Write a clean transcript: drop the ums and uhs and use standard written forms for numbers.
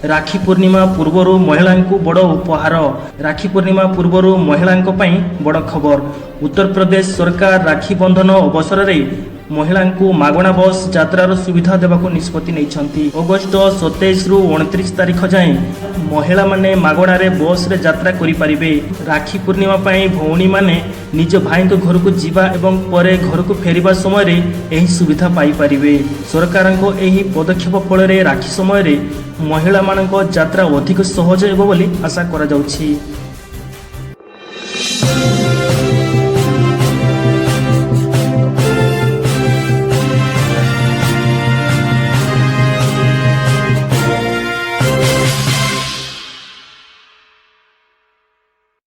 राखी पूर्णिमा पूर्वर महिला को बड़ उपहार। राखी पूर्णिमा पूर्वर महिला बड़ खबर। उत्तर प्रदेश सरकार राखी बंधन अवसर में महिला को मागणा बस यात्रार सुविधा देवाक निष्पत्ति नहीं। अगस्ट 27 रु 29 तारीख जाए महिला माने मागणारे बस रे यात्रा करि परिबे। राखी पूर्णिमा पई भौणी माने निज भाई को घर को जीवा एवं परे घर को फेरिबा समय रे एही सुविधा पाई परिबे। सरकारको एही पदक्षेप फल रे राखी समय रे महिला मानक यात्रा अधिक सहज हेबो बोली आशा करा जाउछि।